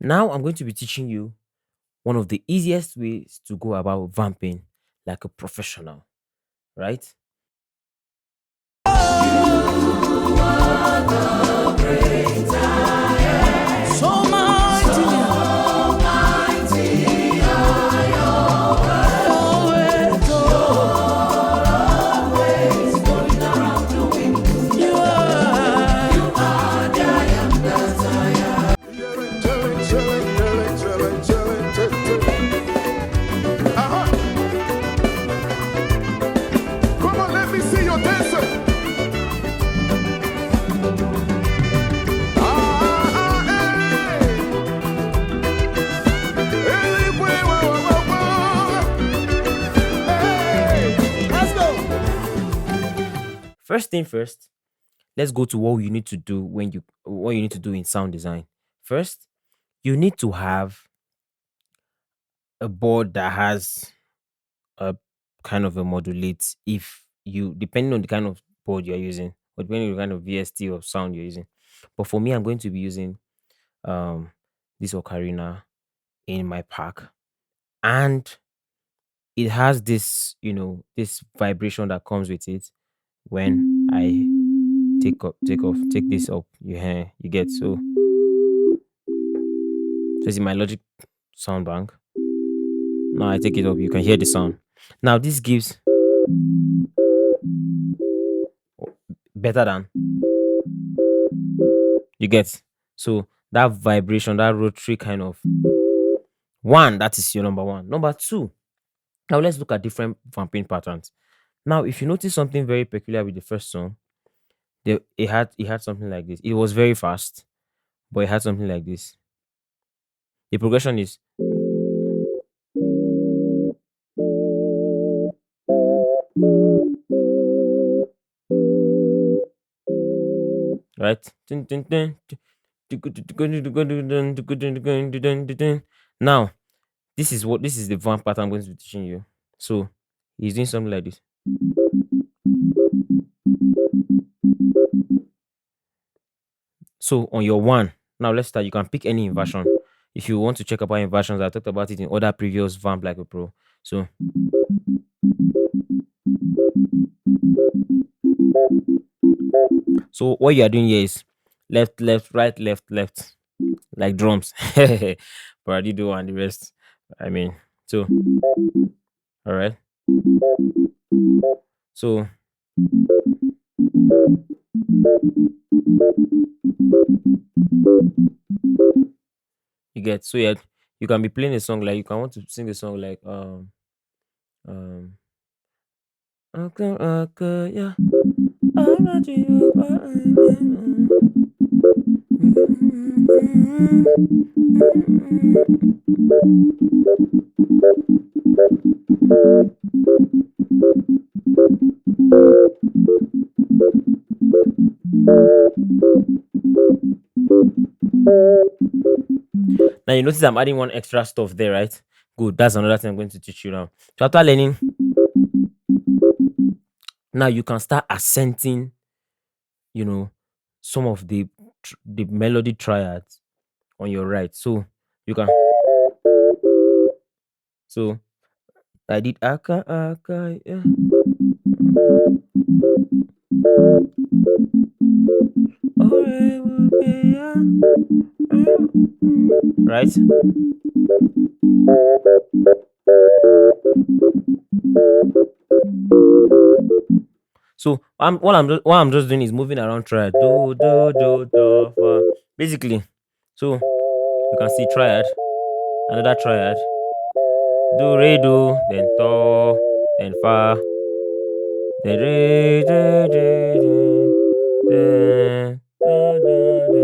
Now I'm going to be teaching you one of the easiest ways to go about vamping like a professional, right? So mighty, you are. Come on, let me see your dancer. Hey. Hey. Let's go. First thing first, let's go to what you need to do what you need to do in sound design. First, you need to have a board that has a kind of a modulate if you depending on the kind of board you're using or depending on the kind of VST or sound you're using. But for me, I'm going to be using um this ocarina in my pack, and it has this, this vibration that comes with it when I take this up. You get so this is my Logic sound bank. Now I take it up, you can hear the sound. Now this gives better than you get. So that vibration, that rotary kind of one, that is your number one. Number two, now let's look at different vamping patterns. Now, if you notice something very peculiar with the first song, it had something like this. It was very fast, but it had something like this. The progression is right. Now, this is the vamp pattern I'm going to be teaching you. So he's doing something like this. So on your one, now let's start. You can pick any inversion. If you want to check about inversions, I talked about it in other previous Vamp like a pro. So what you are doing here is left, left, right, left, left, like drums. Paradiddle and the rest. I mean, so all right. So you get, so yeah, you can be playing a song, like you can want to sing a song like um okay, okay, yeah. I'm not you, now you notice I'm adding one extra stuff there, right? Good. That's another thing I'm going to teach you now. So after learning, now you can start accenting, you know, some of the melody triads on your right. So you can, so I did aka aka, yeah. Right? So what I'm just doing is moving around triad. Do do do do fa. Basically. So you can see triad, another triad, do re do, then do, then fa, then re do do do, da, da, da.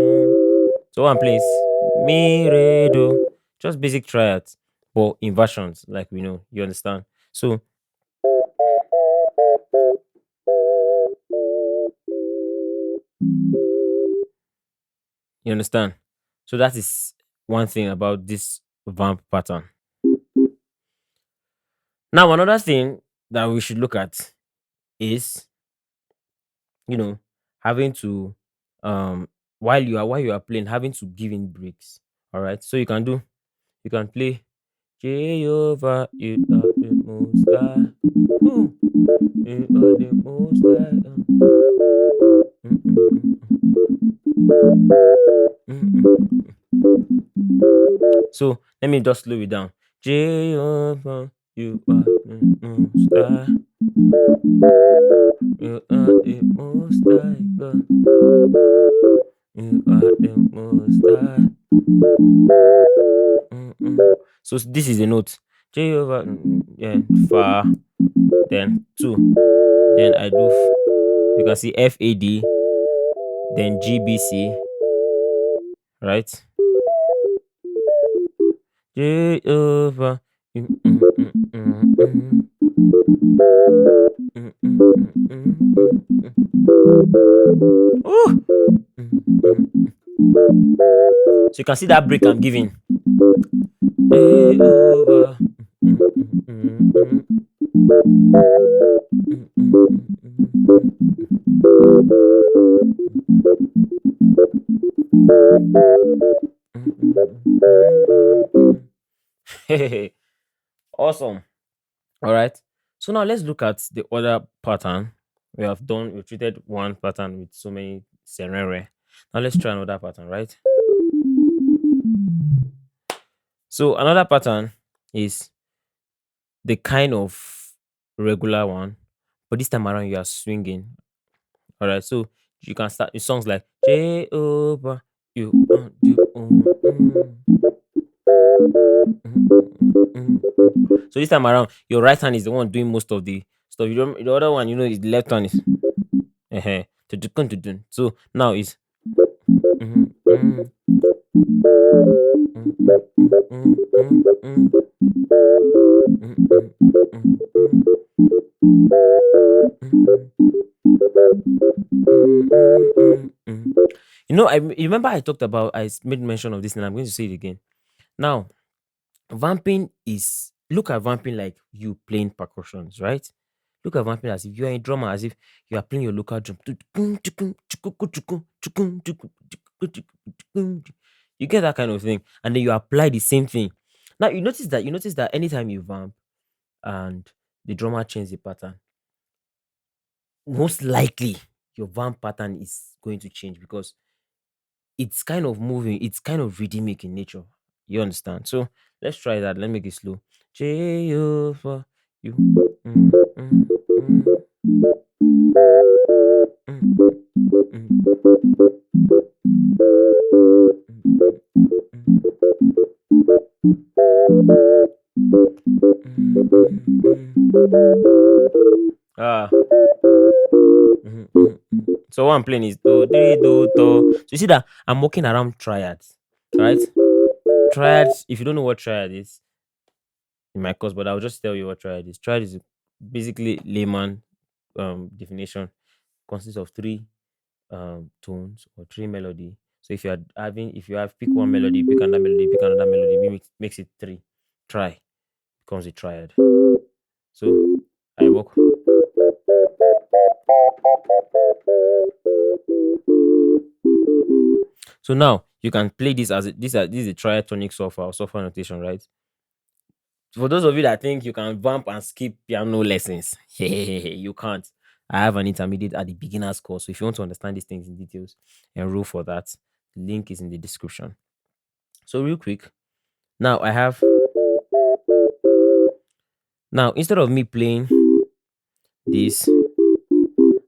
So one place mi re do, just basic triads, but inversions, like we know. You understand? So you understand? So that is one thing about this vamp pattern. Now another thing that we should look at is, you know, having to while you are playing, having to give in breaks. All right. So you can play Jehovah, you are the most high. Ooh, you are the most high. Mm, mm, mm, mm, mm. So let me just slow it down. Jehovah, you are the most high. You are the most high God. You are the most high. So this is the note. Jehovah, then fa, then two, then I do. You can see F A D, then G B C, right? Jehovah. Mm, mm, mm, mm, mm, mm, mm, mm, mm, mm. Ooh! Mm, mm. So you can see that break I'm giving. Jehovah. Mm, mm, mm, mm, mm, mm, mm, mm. Awesome. All right. So now let's look at the other pattern. We treated one pattern with so many serere. Now let's try another pattern, right? So another pattern is the kind of regular one, but this time around you are swinging. All right. So you can start with songs like Jehovah, you are the So this time around, your right hand is the one doing most of the stuff. You don't, the other one, you know, is the left hand is to. So now is you know, you remember I talked about, made mention of this, and I'm going to say it again. Now, vamping is, look at vamping like you playing percussions, right? Look at vamping as if you are a drummer, as if you are playing your local drum. You get that kind of thing, and then you apply the same thing. Now you notice that anytime you vamp and the drummer changes the pattern, most likely your vamp pattern is going to change because it's kind of moving, it's kind of rhythmic in nature. You understand? So let's try that. Let me make it slow. Jehovah, you. Mm, mm, mm, mm, mm, ah. So what I'm playing is do do do do. So you see that I'm walking around triads, right? Triads. If you don't know what triad is, in my course, but I'll just tell you what triad is. Triad is basically layman definition. Consists of three tones or three melody. So if you have pick one melody, pick another melody, pick another melody, makes it three. Try becomes a triad. So I work. So now you can play this as this is a triatonic software or software notation, right? For those of you that think you can vamp and skip piano lessons, you can't. I have an intermediate at the beginner's course. So if you want to understand these things in details, enroll for that. The link is in the description. So real quick, now I have now instead of me playing this,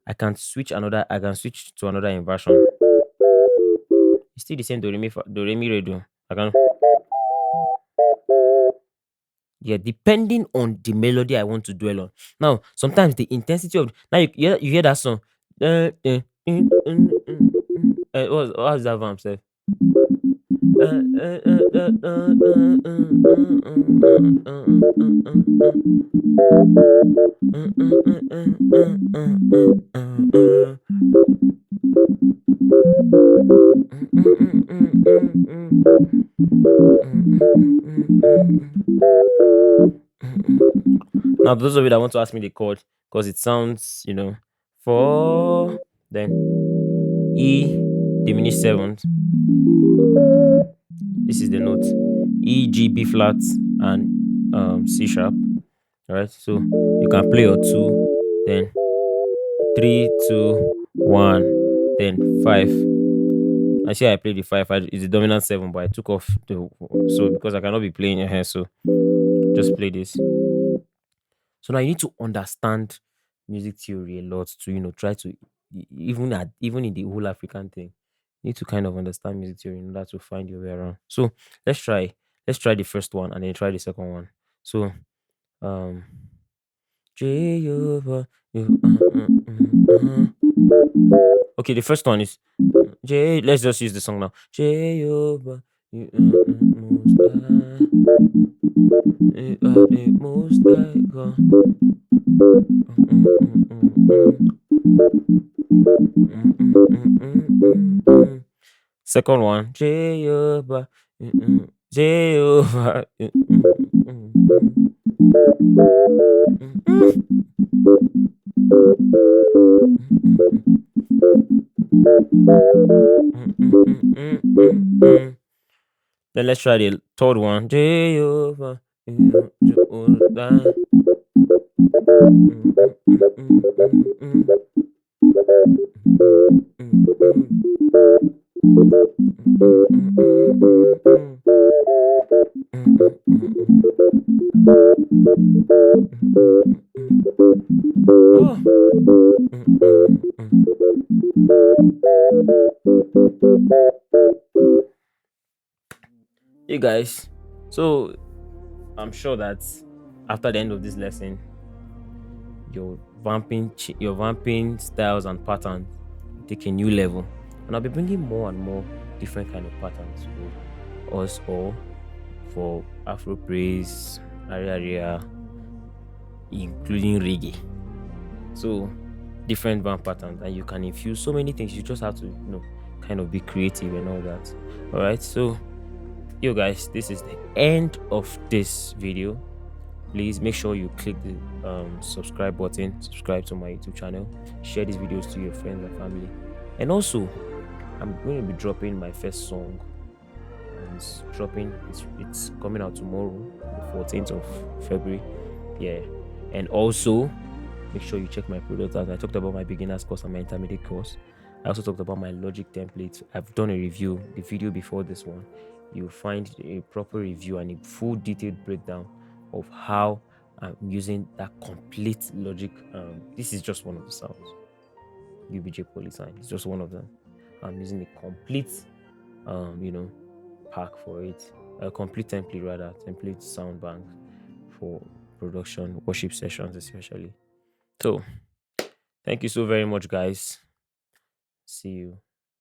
I can switch to another inversion. It's still the same do re mi re do. I can Yeah, depending on the melody I want to dwell on. Now, sometimes the intensity of now you hear that song. What's that vamp say? Now, those of you that want to ask me the chord, because it sounds, four, then E diminished seventh, This is the note: E, G, B flat, and C sharp. All right. So you can play your two, then three, two, one, then five. I see I played the five. It's the dominant seven, but I took off the so because I cannot be playing your hair. So just play this. So now you need to understand music theory a lot to try to even in the whole African thing, you need to kind of understand music theory in order to find your way around. So let's try let's try the first one and then try the second one. So um Jehovah, okay, the first one is J. Let's just use the song now. Jehovah, you most high, you are the most high God. Second one, Jehovah, Jehovah. Then let's try the third one, Jehovah. Jehovah. Hey guys, so I'm sure that after the end of this lesson, your vamping styles and patterns take a new level, and I'll be bringing more and more different kind of patterns for us all, for Afro praise, aria, including reggae. So different vamp patterns, and you can infuse so many things. You just have to kind of be creative and all that. All right, so yo guys, this is the end of this video. Please make sure you click the subscribe button, subscribe to my YouTube channel, share these videos to your friends and family. And also, I'm going to be dropping my first song, and it's coming out tomorrow, the 14th of February. Yeah. And also, make sure you check my product out. I talked about my beginners course and my intermediate course. I also talked about my logic templates. I've done a review, the video before this one. You'll find a proper review and a full detailed breakdown of how I'm using that complete logic. This is just one of the sounds. UBJ Polysign. It's just one of them. I'm using a complete pack for it. A complete template rather, template sound bank for production, worship sessions especially. So thank you so very much, guys. See you.